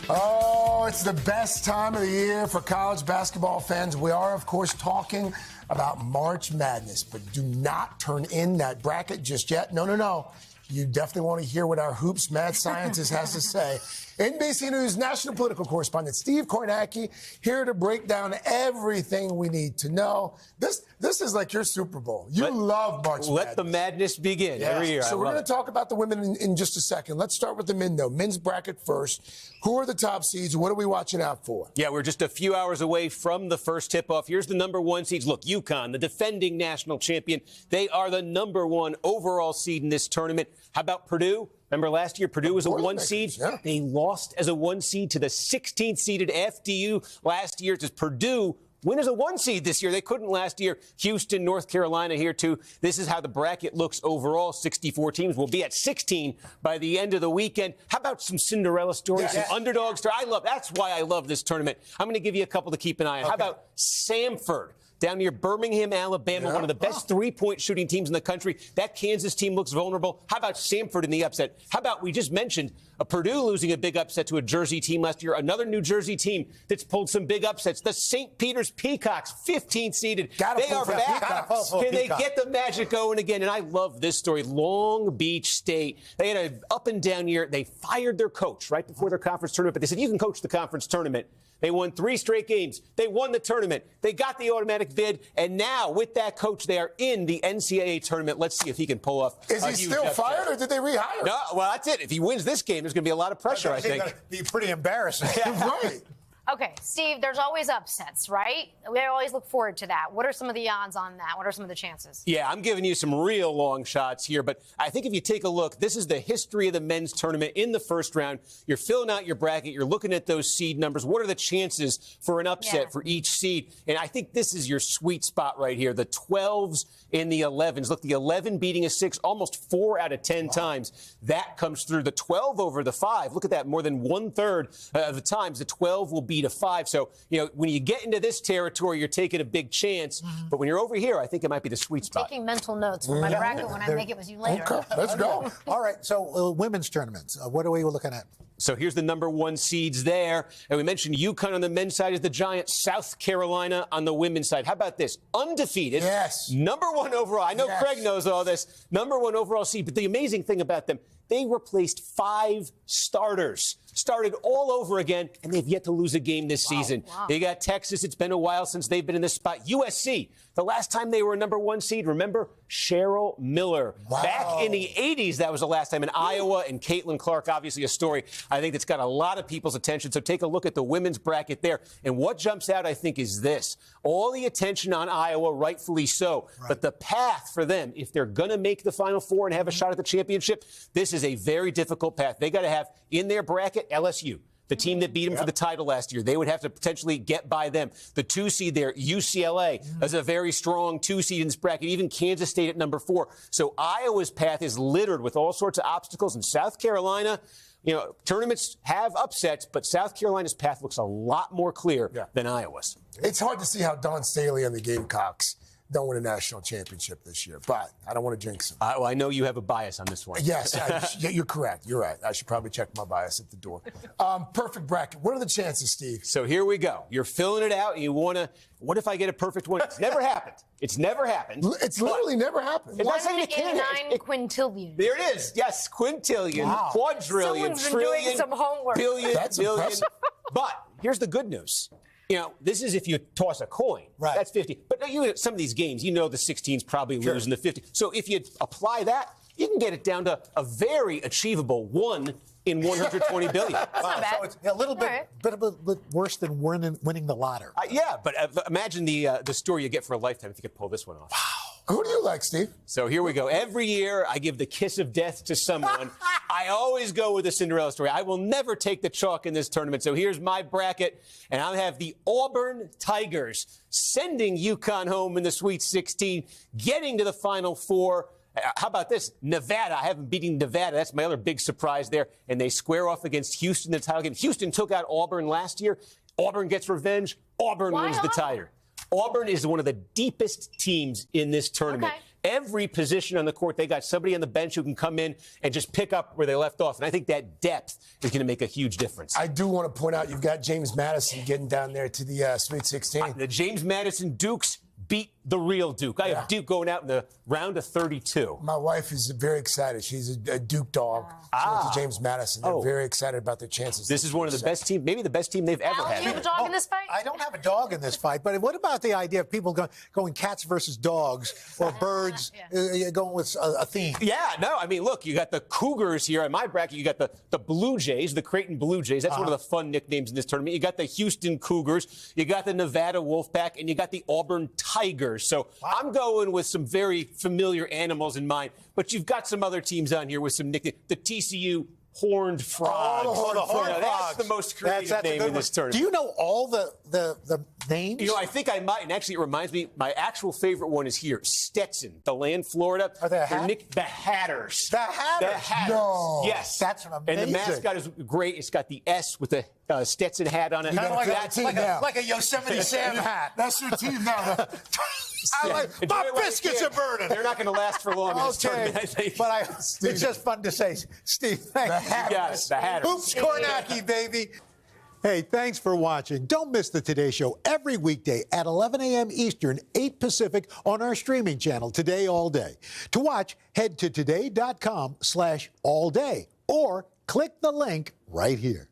Oh, it's the best time of the year for college basketball fans. We are, of course, talking about March Madness, but do not turn in that bracket just yet. No. You definitely want to hear what our Hoops mad scientist has to say. NBC News national political correspondent Steve Kornacki here to break down everything we need to know. This is like your Super Bowl. You love March Madness. Let the madness begin every year. So we're going to talk about the women in just a second. Let's start with the men, though. Men's bracket first. Who are the top seeds? What are we watching out for? Yeah, we're just a few hours away from the first tip-off. Here's the number one seeds. Look, UConn, the defending national champion. They are the number one overall seed in this tournament. How about Purdue? Remember last year, Purdue was a one seed. Yeah. They lost as a one seed to the 16th seeded FDU last year. Does Purdue win as a one seed this year? They couldn't last year. Houston, North Carolina here, too. This is how the bracket looks overall. 64 teams will be at 16 by the end of the weekend. How about some Cinderella stories, some underdog stories? That's why I love this tournament. I'm going to give you a couple to keep an eye on. How about Samford? Down near Birmingham, Alabama, one of the best three-point shooting teams in the country. That Kansas team looks vulnerable. How about Samford in the upset? How about, we just mentioned, Purdue losing a big upset to a Jersey team last year. Another New Jersey team that's pulled some big upsets. The St. Peter's Peacocks, 15th seeded. They are back. Can they get the magic going again? And I love this story. Long Beach State. They had an up-and-down year. They fired their coach right before their conference tournament. But they said, you can coach the conference tournament. They won 3 straight games. They won the tournament. They got the automatic bid. And now, with that coach, they are in the NCAA tournament. Let's see if he can pull off. Is he still fired, or did they rehire? No, well, that's it. If he wins this game, there's going to be a lot of pressure, I think. It's going to be pretty embarrassing. Right. Okay, Steve, there's always upsets, right? We always look forward to that. What are some of the odds on that? What are some of the chances? Yeah, I'm giving you some real long shots here, but I think if you take a look, this is the history of the men's tournament in the first round. You're filling out your bracket. You're looking at those seed numbers. What are the chances for an upset for each seed? And I think this is your sweet spot right here, the 12s and the 11s. Look, the 11 beating a 6 almost 4 out of 10 times. That comes through. The 12 over the 5. Look at that. More than 1/3 of the times, the 12 will beat a 5. So, when you get into this territory, you're taking a big chance. But when you're over here, I think it might be the sweet spot. Taking mental notes for my bracket when I make it with you later. Okay, let's go. All right, so women's tournaments. What are we looking at? So here's the number one seeds there. And we mentioned UConn on the men's side is the Giants, South Carolina on the women's side. How about this? Undefeated. Yes. Number one overall. I know Craig knows all this. Number one overall seed. But the amazing thing about them, they replaced 5 starters. Started all over again, and they've yet to lose a game this season. They got Texas. It's been a while since they've been in this spot. USC, the last time they were a number one seed, remember? Cheryl Miller. Back in the 80s, that was the last time. In Iowa, and Caitlin Clark, obviously a story I think that's got a lot of people's attention. So take a look at the women's bracket there. And what jumps out, I think, is this. All the attention on Iowa, rightfully so. But the path for them, if they're going to make the Final Four and have a shot at the championship, this is a very difficult path. They got to have in their bracket LSU, the team that beat them for the title last year. They would have to potentially get by them. The 2 seed there, UCLA, is a very strong 2 seed in this bracket. Even Kansas State at number 4. So Iowa's path is littered with all sorts of obstacles. And South Carolina, tournaments have upsets, but South Carolina's path looks a lot more clear than Iowa's. It's hard to see how Don Staley and the Gamecocks don't win a national championship this year, but I don't want to jinx them. Well, I know you have a bias on this one. Yes, you're correct. You're right. I should probably check my bias at the door. Perfect bracket. What are the chances, Steve? So here we go. You're filling it out, and you want to, what if I get a perfect one? It's never happened. It's never happened. It's literally never happened. 189 quintillion. There it is. Yes, quintillion, quadrillion, Someone's been trillion, doing some homework. billion, That's billion. impressive. But here's the good news. This is if you toss a coin. Right. That's 50. But some of these games, the 16's probably losing the 50. So if you apply that, you can get it down to a very achievable 1 in 120 billion. Not bad. So it's a little bit worse than winning the lottery. But imagine the story you get for a lifetime if you could pull this one off. Wow. Who do you like, Steve? So here we go. Every year, I give the kiss of death to someone. I always go with the Cinderella story. I will never take the chalk in this tournament. So here's my bracket, and I'll have the Auburn Tigers sending UConn home in the Sweet 16, getting to the Final Four. How about this? Nevada. I haven't beaten Nevada. That's my other big surprise there. And they square off against Houston in the title game. Houston took out Auburn last year. Auburn gets revenge. Auburn wins the title. Auburn is one of the deepest teams in this tournament. every position on the court, they got somebody on the bench who can come in and just pick up where they left off. And I think that depth is going to make a huge difference. I do want to point out you've got James Madison getting down there to the Sweet 16. The James Madison Dukes beat the real Duke. I have Duke going out in the round of 32. My wife is very excited. She's a Duke dog. She went to James Madison. They're very excited about their chances. This is one of the best teams, maybe the best team they've ever had. Do you have a dog in this fight? I don't have a dog in this fight, but what about the idea of people going cats versus dogs or birds, going with a theme? Yeah, no, I mean, look, you got the Cougars here in my bracket. You got the Blue Jays, the Creighton Blue Jays. That's one of the fun nicknames in this tournament. You got the Houston Cougars. You got the Nevada Wolfpack, and you got the Auburn Tigers. So I'm going with some very familiar animals in mind, but you've got some other teams on here with some nicknames. The TCU Horned Frogs. The Horned Frogs. That's the most creative name in this tournament. Do you know all the names? You know, I think I might, and actually it reminds me, my actual favorite one is here, Stetson, DeLand, Florida. Are they the Hatters. The Hatters? The Hatters. No. Yes. That's amazing. And the mascot is great. It's got the S with the Stetson hat on it. Kind of like a Yosemite Sam hat. That's your team now. My biscuits are burning. They're not going to last for long in this tournament, I think. But it's just fun to say. Steve, thanks. The Hatters. Hoops Kornacki, baby. Hey, thanks for watching. Don't miss the Today Show every weekday at 11 a.m. Eastern, 8 Pacific on our streaming channel, Today All Day. To watch, head to today.com/allday or click the link right here.